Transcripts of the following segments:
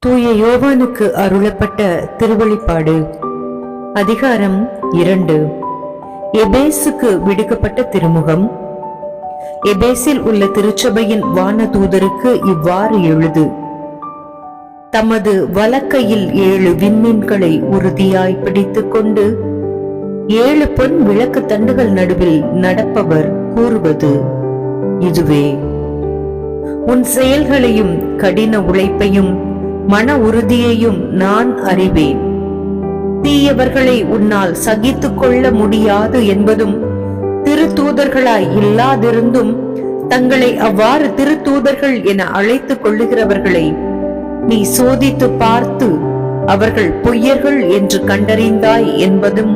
தூய யோவானுக்கு அருளப்பட்ட திருவெளிப்பாடு அதிகாரம் 2. எபேசுக்கு விடுக்கப்பட்ட திருமுகம். எபேசில் உள்ள திருச்சபையின் வானதூதருக்கு இவ்வாறு எழுது: தமது வலக்கையில் 7 விண்மீன்களை உறுதியாய் பிடித்துக் கொண்டு 7 பொன் விளக்கு தண்டுகள் நடுவில் நடப்பவர் கூறுவது இதுவே: உன் செயல்களையும் கடின உழைப்பையும் மன உறுதியையும் நான் அறிவேன். தீயவர்களை உன்னால் சகித்துக் கொள்ள முடியாது என்பதும், திருத்தூதர்களாய் இல்லாதிருந்தும் தங்களை அவ்வாறு திருத்தூதர்கள் என அழைத்துக் கொள்ளுகிறவர்களை நீ சோதித்து பார்த்து அவர்கள் பொய்யர்கள் என்று கண்டறிந்தாய் என்பதும்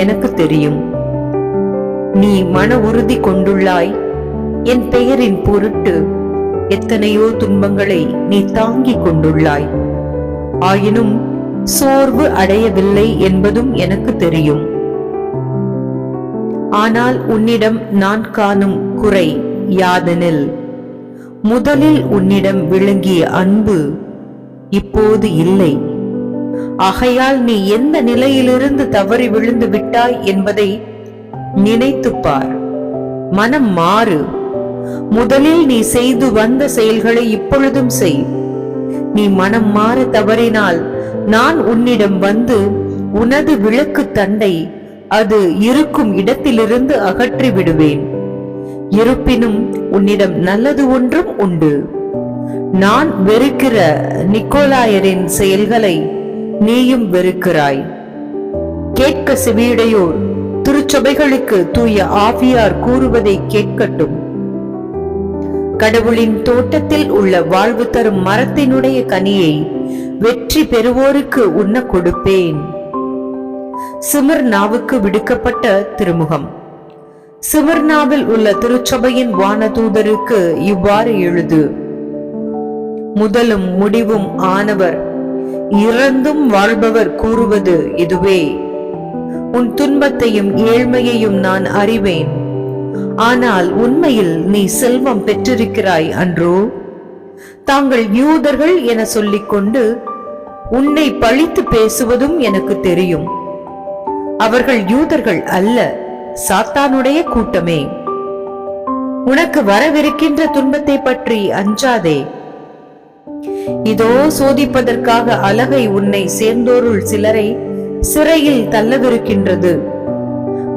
எனக்கு தெரியும். நீ மன உறுதி கொண்டுள்ளாய். என் பெயரின் பொருட்டு எத்தனையோ துன்பங்களை நீ தாங்கிக் கொண்டுள்ளாய். ஆயினும் சோர்வு அடையவில்லை என்பதும் எனக்கு தெரியும். ஆனால் உன்னிடம் நான் காணும் குறை யாதெனில், முதலில் உன்னிடம் விளங்கிய அன்பு இப்போது இல்லை. ஆகையால் நீ எந்த நிலையிலிருந்து தவறி விழுந்து விட்டாய் என்பதை நினைத்துப்பார். மனம் மாறு. முதலில் நீ செய்து வந்த செயல்களை இப்பொழுதும் செய். நீ மனம் மாற தவறினால் நான் உன்னிடம் வந்து உனது விளக்கு தண்டை அது இருக்கும் இடத்திலிருந்து அகற்றி விடுவேன். இருப்பினும் உன்னிடம் நல்லது ஒன்றும் உண்டு. நான் வெறுக்கிற நிக்கோலாயரின் செயல்களை நீயும் வெறுக்கிறாய். கேட்க செவியுடையோர் திருச்சபைகளுக்கு தூய ஆவியார் கூறுவதை கேட்கட்டும். கடவுளின் தோட்டத்தில் உள்ள வாழ்வு தரும் மரத்தினுடைய கனியை வெற்றி பெறுவோருக்கு உண்ண கொடுப்பேன். சிமிர்னாவுக்கு விடுக்கப்பட்ட திருமுகம். சிமிர்னாவில் உள்ள திருச்சபையின் வானதூதருக்கு இவ்வாறு எழுது: முதலும் முடிவும் ஆனவர், இறந்தும் வாழ்பவர் கூறுவது இதுவே: உன் துன்பத்தையும் ஏழ்மையையும் நான் அறிவேன். ஆனால் உண்மையில் நீ செல்வம் பெற்றிருக்கிறாய் அன்றோ? தாங்கள் யூதர்கள் என சொல்லிக்கொண்டு உன்னை பழித்து பேசுவதும் எனக்கு தெரியும். அவர்கள் யூதர்கள் அல்ல, சாத்தானுடைய கூட்டமே. உனக்கு வரவிருக்கின்ற துன்பத்தை பற்றி அஞ்சாதே. இதோ சோதிப்பதற்காக அலகை உன்னை சேர்ந்தோருள் சிலரை சிறையில் தள்ளவிருக்கின்றது.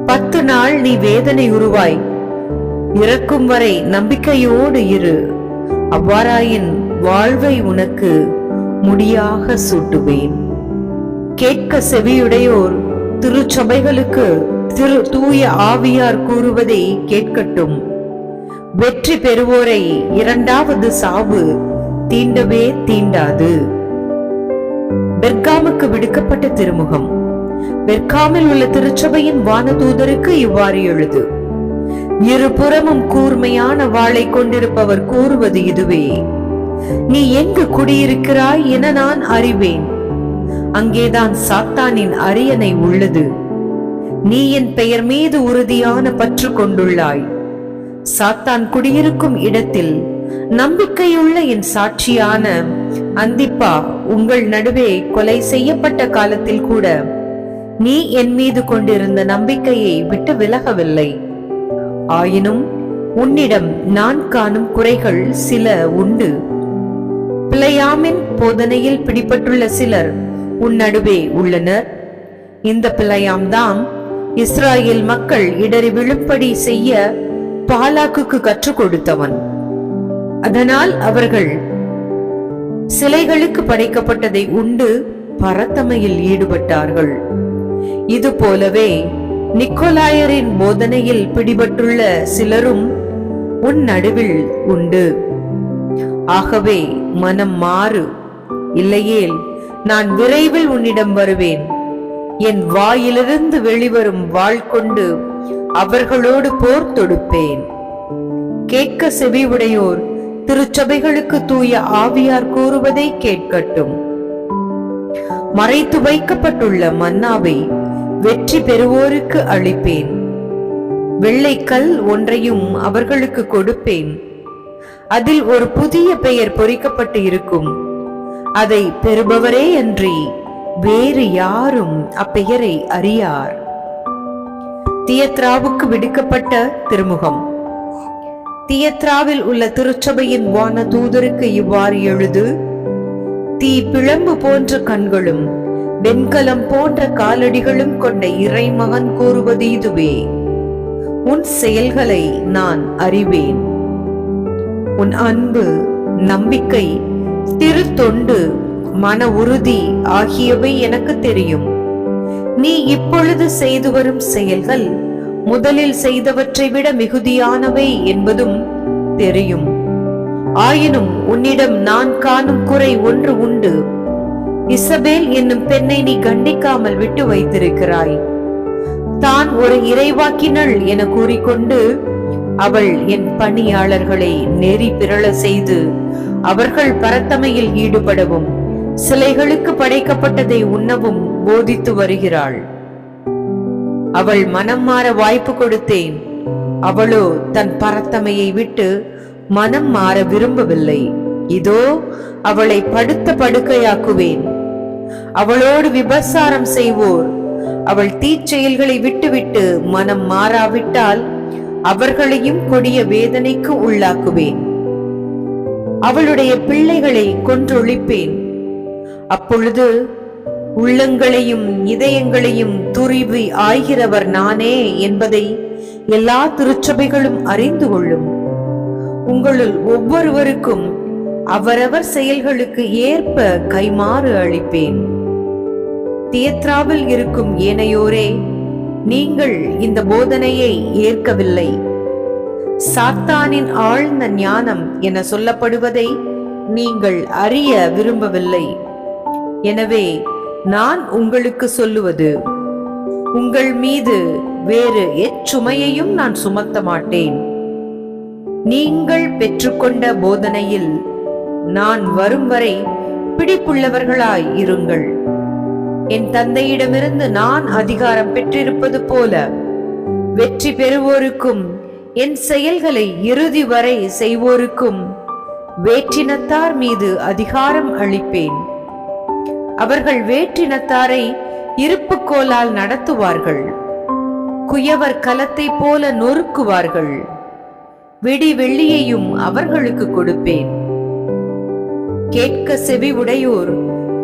10 நாள் நீ வேதனை உருவாய். இறக்கும் வரை நம்பிக்கையோடு இரு. அவ்வாறாயின் வாழ்வை உனக்கு முடியாக சூட்டுவேன். கேட்க செவியுடையோர் திருச்சபைகளுக்கு தூய ஆவியார் கூறுவதை கேட்கட்டும். வெற்றி பெறுவோரை 2வது சாவு தீண்டவே தீண்டாது. பெர்காமுக்கு விடுக்கப்பட்ட திருமுகம். பெர்காமில் உள்ள திருச்சபையின் வானதூதருக்கு இவ்வாறு எழுது: இருபுறமும் கூர்மையான வாளை கொண்டிருப்பவர் கூறுவது இதுவே: நீ எங்கு குடியிருக்கிறாய் என நான் அறிவேன். அங்கேதான் சாத்தானின் அரியணை உள்ளது. நீ என் பெயர் மீது உறுதியான பற்று கொண்டுள்ளாய். சாத்தான் குடியிருக்கும் இடத்தில் நம்பிக்கையுள்ள என் சாட்சியான அந்திப்பா உங்கள் நடுவே கொலை செய்யப்பட்ட காலத்தில் கூட நீ என் மீது கொண்டிருந்த நம்பிக்கையை விட்டு விலகவில்லை. ஆயினும் உன்னிடம் நான் காணும் குறைகள் சில உண்டு. பிழையாமின் போதனையில் பிடிபட்டுள்ள சிலர் உன் நடுவே உள்ளனர். இந்த பிழையாம்தான் இஸ்ராயேல் மக்கள் இடறி விழும்படி செய்ய பாலாக்குக்கு கற்றுக் கொடுத்தவன். அதனால் அவர்கள் சிலைகளுக்கு படைக்கப்பட்டதை உண்டு பரத்தமையில் ஈடுபட்டார்கள். இது போலவே நிக்கோலாயரின் போதனையில் பிடிபட்டுள்ள சிலரும் உன் நடுவில் உண்டு. ஆகவே மனம் மாறு. இல்லையேல் நான் விரைவில் உன்னிடம் வருவேன். என் வாயிலிருந்து வெளிவரும் வாள் கொண்டு அவர்களோடு போர் தொடுப்பேன். கேட்க செவியுடையோர் திருச்சபைகளுக்கு தூய ஆவியார் கூறுவதை கேட்கட்டும். மறைத்து வைக்கப்பட்டுள்ள மன்னாவை வெற்றி பெறுவோருக்கு அளிப்பேன். வெள்ளை கல் ஒன்றையும் அவர்களுக்கு கொடுப்பேன். அதில் ஒரு புதிய பெயர் பொறிக்கப்பட்டு இருக்கும். அதை பெறுபவரே அன்றி வேறு யாரும் அப்பெயரை அறியார். தியத்ராவுக்கு விடுக்கப்பட்ட திருமுகம். தியத்ராவில் உள்ள திருச்சபையின் வான தூதருக்கு இவ்வாறு எழுது: தீ பிழம்பு போன்ற கண்களும் வெண்கலம் போன்ற காலடிகளும் கொண்ட இறைமகன் கூறுவது இதுவே: உன் செயல்களை நான் அறிவேன். உன் அன்பு, நம்பிக்கை, திருத்தொண்டு, மன உறுதி ஆகியவை எனக்கு தெரியும். நீ இப்பொழுது செய்து வரும் செயல்கள் முதலில் செய்தவற்றை விட மிகுதியானவை என்பதும் தெரியும். ஆயினும் உன்னிடம் நான் காணும் குறை ஒன்று உண்டு. இசபேல் என்னும் பெண்ணை நீ கண்டிக்காமல் விட்டு வைத்திருக்கிறாய். தான் ஒரு இறைவாக்கினள் என கூறிக்கொண்டு அவள் என் பணியாளர்களை நெறி பிறழ செய்து அவர்கள் பரத்தமையில் ஈடுபடவும் சிலைகளுக்கு படைக்கப்பட்டதை உண்ணவும் போதித்து வருகிறாள். அவள் மனம் மாற வாய்ப்பு கொடுத்தேன். அவளோ தன் பரத்தமையை விட்டு மனம் மாற விரும்பவில்லை. இதோ அவளை படுத்த படுக்கையாக்குவேன். அவளோடு விபசாரம் செய்வோர் அவள் தீச்செயல்களை விட்டுவிட்டு மனம் மாறாவிட்டால் அவர்களையும் கொடிய வேதனைக்கு உள்ளாக்குவேன். அவளுடைய பிள்ளைகளை கொன்றொழிப்பேன். அப்பொழுது உள்ளங்களையும் இதயங்களையும் துருவி ஆய்கிறவர் நானே என்பதை எல்லா திருச்சபைகளும் அறிந்து கொள்ளும். உங்களுள் ஒவ்வொருவருக்கும் அவரவர் செயல்களுக்கு ஏற்ப கைமாறு அளிப்பேன். தியத்ராவில் இருக்கும் ஏனையோரே, நீங்கள் இந்த போதனையை ஏற்கவில்லை. சாத்தானின் ஆழ்ந்த ஞானம் என சொல்லப்படுவதை நீங்கள் அறிய விரும்பவில்லை. எனவே நான் உங்களுக்கு சொல்லுவது: உங்கள் மீது வேறு எச்சுமையையும் நான் சுமத்த மாட்டேன். நீங்கள் பெற்றுக்கொண்ட போதனையில் நான் வரும் வரை பிடிப்புள்ளவர்களாய் இருங்கள். என் தந்தையிடமிருந்து நான் அதிகாரம் பெற்றிருப்பது போல வெற்றி பெறுவோருக்கும் என் செயல்களை இறுதி வரை செய்வோருக்கும் வேற்றினத்தார் மீது அதிகாரம் அளிப்பேன். அவர்கள் வேற்றினத்தாரை இருப்புக்கோலால் நடத்துவார்கள். குயவர் கலத்தை போல நொறுக்குவார்கள். வெடி வெள்ளியையும் அவர்களுக்கு கொடுப்பேன். கேட்க செவி உடையோர்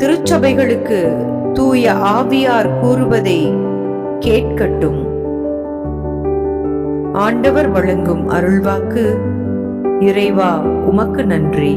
திருச்சபைகளுக்கு தூய ஆவியார் கூறுவதை கேட்கட்டும். ஆண்டவர் வழங்கும் அருள்வாக்கு. இறைவா, உமக்கு நன்றி.